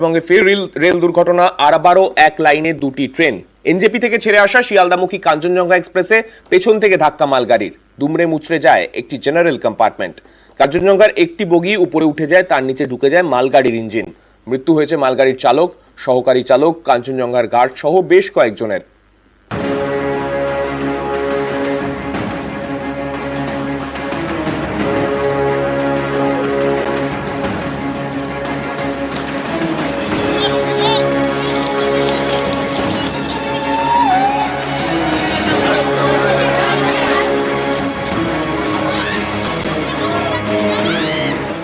পশ্চিমবঙ্গে ফের রেল দুর্ঘটনা, আবারও এক লাইনে দুটি ট্রেন। এনজেপি থেকে ছেড়ে আসা শিয়ালদামুখী কাঞ্চনজঙ্ঘা এক্সপ্রেসে পেছন থেকে ধাক্কা মালগাড়ির, দুমড়ে মুচড়ে যায় একটি জেনারেল কম্পার্টমেন্ট। কাঞ্চনজঙ্ঘার একটি বগি উপরে উঠে যায়, তার নিচে ঢুকে যায় মালগাড়ির ইঞ্জিন। মৃত্যু হয়েছে মালগাড়ির চালক, সহকারী চালক, কাঞ্চনজঙ্ঘার গার্ড সহ বেশ কয়েকজনের।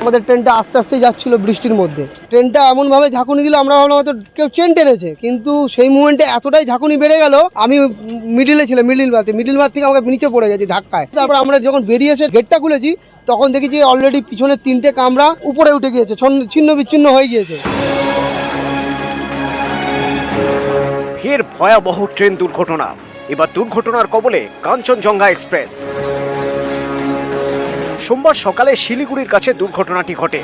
আমাদের ট্রেনটা আস্তে আস্তে যাচ্ছিল বৃষ্টির মধ্যে। ট্রেনটা এমনভাবে ঝাঁকুনি দিল, আমরা ভাবলাম হয়তো কেউ চেন টেনেছে, কিন্তু সেই মুভমেন্টে এতটাই ঝাঁকুনি বেড়ে গেল, আমি মিডিল বার থেকে আমাকে নিচে পড়ে গেছি ধাক্কায়। তারপর আমরা যখন বেরিয়ে এসে গেটটা খুলেছি, তখন দেখি যে অলরেডি পিছনের 3টে কামরা উপরে উঠে গিয়েছে, ছিন্ন বিচ্ছিন্ন হয়ে গিয়েছে। ফের ভয়াবহ ট্রেন দুর্ঘটনা, এবার দুর্ঘটনার কবলে কাঞ্চনজঙ্ঘা এক্সপ্রেস। সোমবার সকালে শিলিগুড়ির কাছে দুর্ঘটনাটি ঘটে।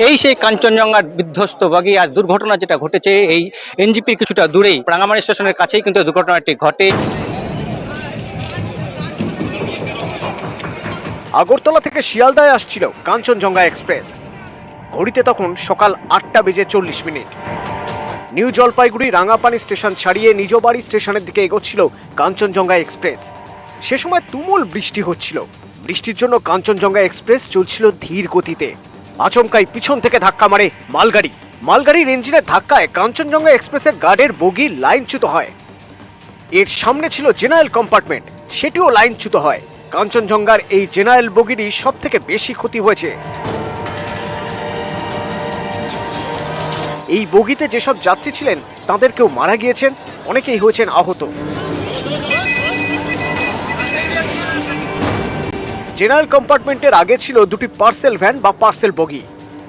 এই সেই কাঞ্চনজঙ্ঘার বিধ্বস্ত বগি। আজ দুর্ঘটনা যেটা ঘটেছে এই এনজেপির কিছুটা দূরেই রাঙামাটি স্টেশনের কাছেই কিন্তু দুর্ঘটনাটি ঘটে। আগরতলা থেকে শিয়ালদায় আসছিল কাঞ্চনজঙ্ঘা এক্সপ্রেস। ঘড়িতে তখন সকাল 8:40। নিউ জলপাইগুড়ি রাঙাপানি স্টেশন ছাড়িয়ে নিজ বাড়ি স্টেশনের দিকে এগোচ্ছিল কাঞ্চনজঙ্ঘা এক্সপ্রেস। সে সময় তুমুল বৃষ্টি হচ্ছিল। বৃষ্টির জন্য কাঞ্চনজঙ্ঘা এক্সপ্রেস চলছিল ধীর গতিতে। আচমকাই পিছন থেকে ধাক্কা মারে মালগাড়ির ইঞ্জিনের ধাক্কায় কাঞ্চনজঙ্ঘা এক্সপ্রেসের গার্ডের বগি লাইনচ্যুত হয়। এর সামনে ছিল জেনারেল কম্পার্টমেন্ট, সেটিও লাইনচ্যুত হয়। কাঞ্চনজঙ্ঘার এই জেনারেল বগিরই সব থেকে বেশি ক্ষতি হয়েছে। এই বগিতে যেসব যাত্রী ছিলেন তাদের কেউ মারা গিয়েছেন, অনেকেই হয়েছেন আহত। জেনারেল কম্পার্টমেন্টের আগে ছিল দুটি পার্সেল ভ্যান বা পার্সেল বগি।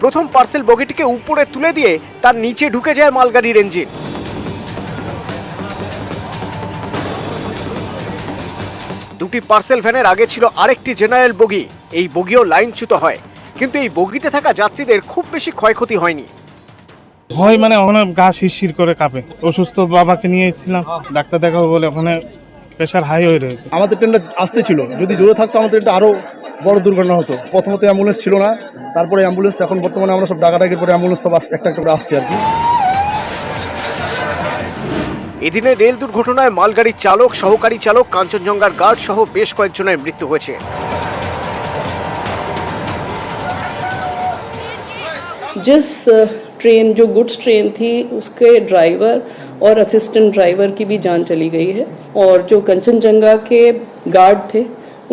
প্রথম পার্সেল বগিটিকে উপরে তুলে দিয়ে তার নিচে ঢুকে যায় মালগাড়ির ইঞ্জিন। দুটি পার্সেল ভ্যানের আগে ছিল আরেকটি জেনারেল বগি। এই বগিও লাইনচ্যুত হয়, কিন্তু এই বগিতে থাকা যাত্রীদের খুব বেশি ক্ষয়ক্ষতি হয়নি। ভয় মানে ওখানে গা শিরশির করে কাঁপে। অসুস্থ বাবাকে নিয়ে এসেছিলাম, ডাক্তার দেখাবো বলে ওখানে প্রেশার হাই হয়ে রয়েছে। আমাদের ট্রেনটা আসতে ছিল, যদি জোরে থাকতো আমাদের ট্রেনটা আরও বড় দুর্ঘটনা হতো। প্রথমত অ্যাম্বুলেন্স ছিল না, তারপরে অ্যাম্বুলেন্স, এখন বর্তমানে আমরা সব ডাকাডাকির পরে অ্যাম্বুলেন্স সব একটা একটা করে আসছে আর কি। এদিনের রেল দুর্ঘটনায় মালগাড়ির চালক, সহকারী চালক, কাঞ্চনজঙ্ঘার গার্ড সহ বেশ কয়েকজনের মৃত্যু হয়েছে। जिस ट्रेन जो गुड्स ट्रेन थी उसके ड्राइवर और असिस्टेंट ड्राइवर की भी जान चली गई है, और जो कंचनजंगा के गार्ड थे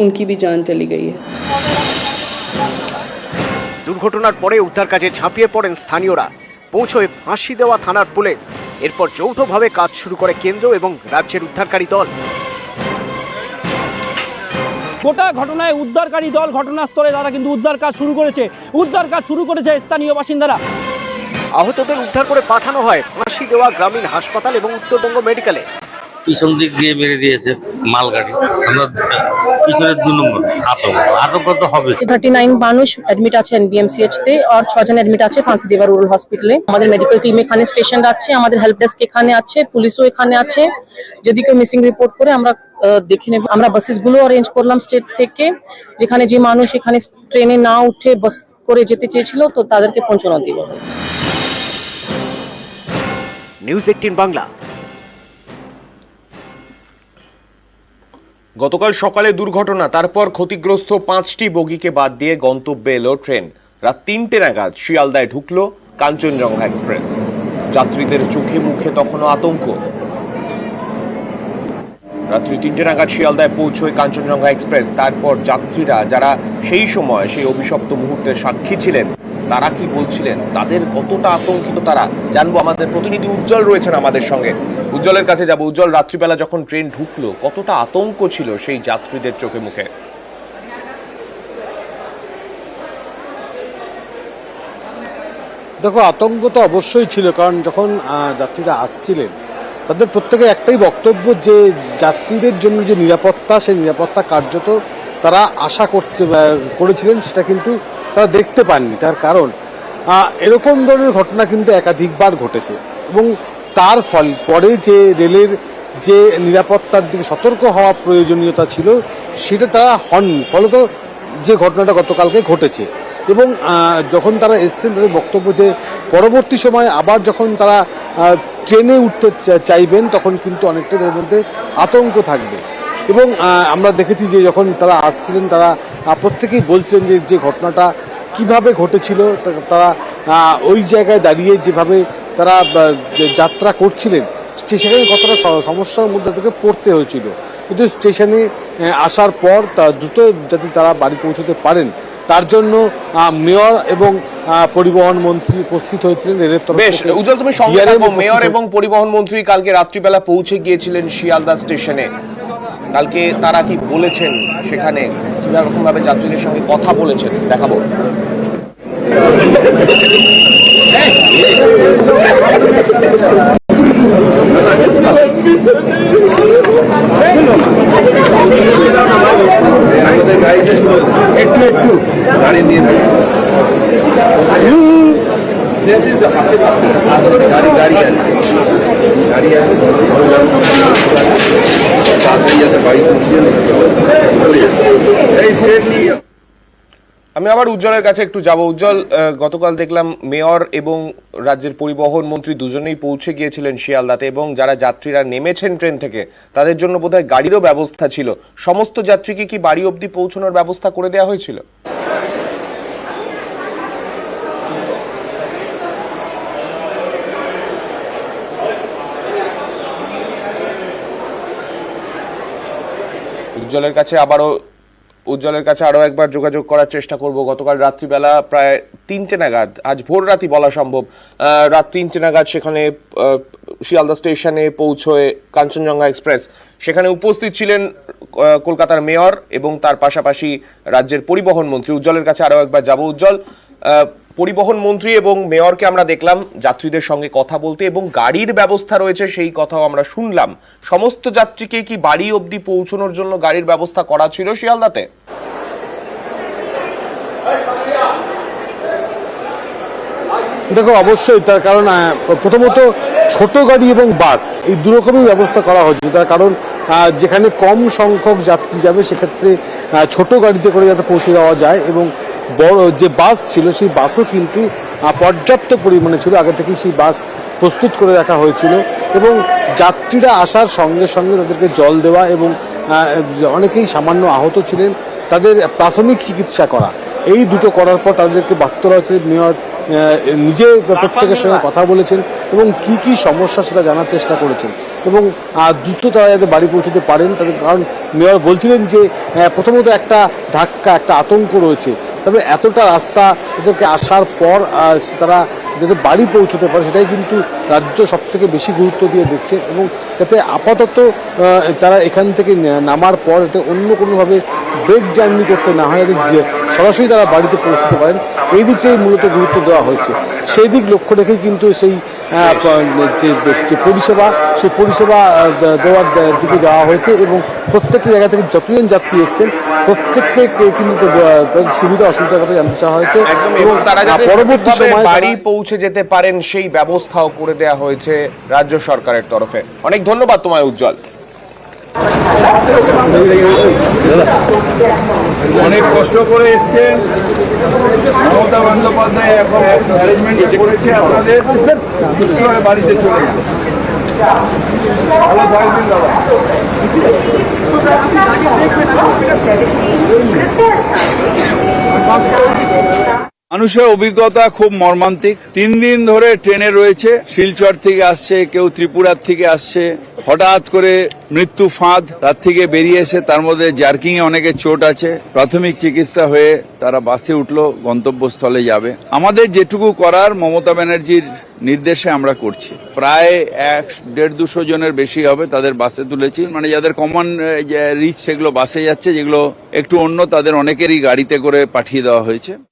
उनकी भी जान चली गई है। দুর্ঘটনার পরে উদ্ধার কাজে ঝাঁপিয়ে পড়েন স্থানীয়রা। পৌঁছয় ফাঁসি দেওয়া থানার পুলিশ। এরপর যৌথভাবে কাজ শুরু করে কেন্দ্র এবং রাজ্যের উদ্ধারকারী দল। গোটা ঘটনায় উদ্ধারকারী দল ঘটনাস্থলে তারা কিন্তু উদ্ধার কাজ শুরু করেছে স্থানীয় বাসিন্দারা। আহতদের উদ্ধার করে পাঠানো হয় ফাঁসি দেওয়া গ্রামীণ হাসপাতাল এবং উত্তরবঙ্গ মেডিকেলে। পিছন দিক দিয়ে মেরে দিয়েছে মালগাড়ি। আমরা পিছনের 2 নম্বর আতঙ্ক তো হবে। 39 মানুষ অ্যাডমিট আছে এনবিএমসিএইচ তে, আর 6 জন অ্যাডমিট আছে ফাঁসিদেওয়া রুরাল হসপিটালে। আমাদের মেডিকেল টিম এখানে স্টেশন আছে, আমাদের হেল্প ডেস্ক এখানে আছে, পুলিশও এখানে আছে। যদি কেউ মিসিং রিপোর্ট করে আমরা দেখে নেব। আমরা বাসেসগুলো অ্যারেঞ্জ করলাম স্টেট থেকে, যেখানে যে মানুষ এখানে ট্রেনে না উঠে বাস করে যেতে চেয়েছিল তো তাদেরকে পৌঁছানো দিব। নিউজ 18 বাংলা। গতকাল সকালে দুর্ঘটনা, তারপর ক্ষতিগ্রস্ত 5টি বগিকে বাদ দিয়ে গন্তব্যে এলো ট্রেন। রাত 3টে নাগাদ শিয়ালদায় ঢুকলো কাঞ্চনজঙ্ঘা এক্সপ্রেস। যাত্রীদের চোখে মুখে তখনও আতঙ্ক। রাত্রি 3টে নাগাদ শিয়ালদায় পৌঁছয় কাঞ্চনজঙ্ঘা এক্সপ্রেস। তারপর যাত্রীরা, যারা সেই সময় সেই অভিশপ্ত মুহূর্তের সাক্ষী ছিলেন, তারা কি বলছিলেন, তাদের কতটা আতঙ্কিত তারা জানবো। আমাদের প্রতিনিধি উজ্জ্বল রয়েছেন আমাদের সঙ্গে, উজ্জ্বলের কাছে যাব। উজ্জ্বল, রাত্রিবেলা যখন ট্রেন ঢুকলো কতটা আতঙ্ক ছিল সেই যাত্রীদের চোখে মুখে? দেখো, আতঙ্ক তো অবশ্যই ছিল, কারণ যখন যাত্রীরা আসছিলেন তাদের প্রত্যেকের একটাই বক্তব্য যে যাত্রীদের জন্য যে নিরাপত্তা, সেই নিরাপত্তা কার্যত তারা আশা করেছিলেন সেটা কিন্তু তারা দেখতে পাননি। তার কারণ এরকম ধরনের ঘটনা কিন্তু একাধিকবার ঘটেছে এবং তার পরে যে রেলের যে নিরাপত্তার দিকে সতর্ক হওয়া প্রয়োজনীয়তা ছিল সেটা তারা হননি, ফলত যে ঘটনাটা গতকালকে ঘটেছে। এবং যখন তারা এসছেন তাদের বক্তব্য যে পরবর্তী সময় আবার যখন তারা ট্রেনে উঠতে চাইবেন তখন কিন্তু অনেকটা তাদের মধ্যে আতঙ্ক থাকবে। এবং আমরা দেখেছি যে যখন তারা আসছিলেন তারা প্রত্যেকেই বলছিলেন যে ঘটনাটা কিভাবে ঘটেছিল, তারা ওই জায়গায় দাঁড়িয়ে যেভাবে তারা যাত্রা করছিলেন সেখানে কতটা সমস্যার মধ্যে থেকে পড়তে হয়েছিল। কিন্তু স্টেশনে আসার পর দ্রুত যাতে তারা বাড়ি পৌঁছতে পারেন তার জন্য মেয়র এবং পরিবহন মন্ত্রী উপস্থিত হয়েছিলেন রেলের তরফ বেশ থেকে। উজ্জ্বল, তুমি সঙ্গে থাকো। মেয়র এবং পরিবহন মন্ত্রী কালকে রাত্রিবেলা পৌঁছে গিয়েছিলেন শিয়ালদা স্টেশনে। কালকে তারা কি বলেছেন, সেখানে কিরকম ভাবে যাত্রীদের সঙ্গে কথা বলেছেন দেখাবো। আমি আবার উজ্জ্বলের কাছে একটু যাব। উজ্জ্বল, গতকাল দেখলাম মেয়র এবং রাজ্যের পরিবহন মন্ত্রী দুজনেই পৌঁছে গিয়েছিলেন শিয়ালদাতে এবং যারা যাত্রীরা নেমেছেন ট্রেন থেকে তাদের জন্য বোধহয় গাড়িরও ব্যবস্থা ছিল। সমস্ত যাত্রীকে কি বাড়ি অবধি পৌঁছানোর ব্যবস্থা করে দেওয়া হয়েছিল? উজ্জ্বলের কাছে আরো একবার যোগাযোগ করার চেষ্টা করব। গতকাল রাত্রিবেলা প্রায় 3টে নাগাদ, আজ ভোর রাতি বলা সম্ভব, রাত 3টে নাগাদ সেখানে শিয়ালদা স্টেশনে পৌঁছয় কাঞ্চনজঙ্ঘা এক্সপ্রেস। সেখানে উপস্থিত ছিলেন কলকাতার মেয়র এবং তার পাশাপাশি রাজ্যের পরিবহন মন্ত্রী। উজ্জ্বলের কাছে আরো একবার যাব। উজ্জ্বল, পরিবহন মন্ত্রী এবং মেয়রকে আমরা দেখলাম যাত্রীদের সঙ্গে কথা বলতে এবং গাড়ির ব্যবস্থা রয়েছে সেই কথাও আমরা শুনলাম। সমস্ত যাত্রীকে কি বাড়ি অবধি পৌঁছানোর জন্য গাড়ির ব্যবস্থা করা ছিল শিয়ালদাতে? দেখো, অবশ্যই, তার কারণ প্রথমত ছোট গাড়ি এবং বাস এই দুরকমই ব্যবস্থা করা হচ্ছে। তার কারণ যেখানে কম সংখ্যক যাত্রী যাবে সেক্ষেত্রে ছোট গাড়িতে করে যাতে পৌঁছে দেওয়া যায় এবং বড় যে বাস ছিল সেই বাসও কিন্তু পর্যাপ্ত পরিমাণে ছিল, আগে থেকেই সেই বাস প্রস্তুত করে রাখা হয়েছিল এবং যাত্রীরা আসার সঙ্গে সঙ্গে তাদেরকে জল দেওয়া এবং অনেকেই সামান্য আহত ছিলেন তাদের প্রাথমিক চিকিৎসা করা, এই দুটো করার পর তাদেরকে বাসে তোলা হয়েছিল। মেয়র নিজে প্রত্যেকের সঙ্গে কথা বলেছেন এবং কি কি সমস্যা সেটা জানার চেষ্টা করেছেন এবং দ্রুত তারা যাতে বাড়ি পৌঁছতে পারেন তাদের। কারণ মেয়র বলছিলেন যে প্রথমত একটা ধাক্কা, একটা আতঙ্ক রয়েছে, তবে এতটা রাস্তা তাদেরকে আসার পর তারা যাতে বাড়ি পৌঁছতে পারে সেটাই কিন্তু রাজ্য সবথেকে বেশি গুরুত্ব দিয়ে দেখছে এবং যাতে আপাতত তারা এখান থেকে নামার পর যাতে অন্য কোনোভাবে ব্রেক জার্নি করতে না হয়, যাতে সরাসরি তারা বাড়িতে পৌঁছতে পারেন, এই দিকটাই মূলত গুরুত্ব দেওয়া হয়েছে। সেই দিক লক্ষ্য রেখেই কিন্তু সেই যে পরিষেবা সেই পরিষেবা দেওয়ার দিকে যাওয়া হয়েছে এবং প্রত্যেকটি জায়গা থেকে যতজন যাত্রী এসছেন প্রত্যেককে কিন্তু তাদের সুবিধা অসুবিধার কথা জানতে চাওয়া হয়েছে এবং তারা যাতে পরবর্তী সময়ে বাড়ি পৌঁছে যেতে পারেন সেই ব্যবস্থাও করে দেওয়া হয়েছে রাজ্য সরকারের তরফে। অনেক ধন্যবাদ তোমায় উজ্জ্বল। অনেক কষ্ট করে এসছেন, মমতা বন্দ্যোপাধ্যায় এখন অ্যারেঞ্জমেন্ট করেছে আপনাদের সুস্থ হয়ে বাড়িতে চলে যান। ভালো থাকবেন দাদা। মানুষের অভিজ্ঞতা খুব মর্মান্তিক। 3 দিন ধরে ট্রেনে রয়েছে, শিলচর থেকে আসছে, কেউ ত্রিপুরার থেকে আসছে, হঠাৎ করে মৃত্যু ফাঁদ, তার থেকে বেরিয়ে এসে তার মধ্যে জার্কিং এ অনেকের চোট আছে, প্রাথমিক চিকিৎসা হয়ে তারা বাসে উঠলো, গন্তব্যস্থলে যাবে। আমাদের যেটুকু করার মমতা ব্যানার্জির নির্দেশে আমরা করছি। প্রায় 150-200 জনের বেশি হবে, তাদের বাসে তুলেছি। মানে যাদের কমন রিচ সেগুলো বাসে যাচ্ছে, যেগুলো একটু অন্য তাদের অনেকেরই গাড়িতে করে পাঠিয়ে দেওয়া হয়েছে।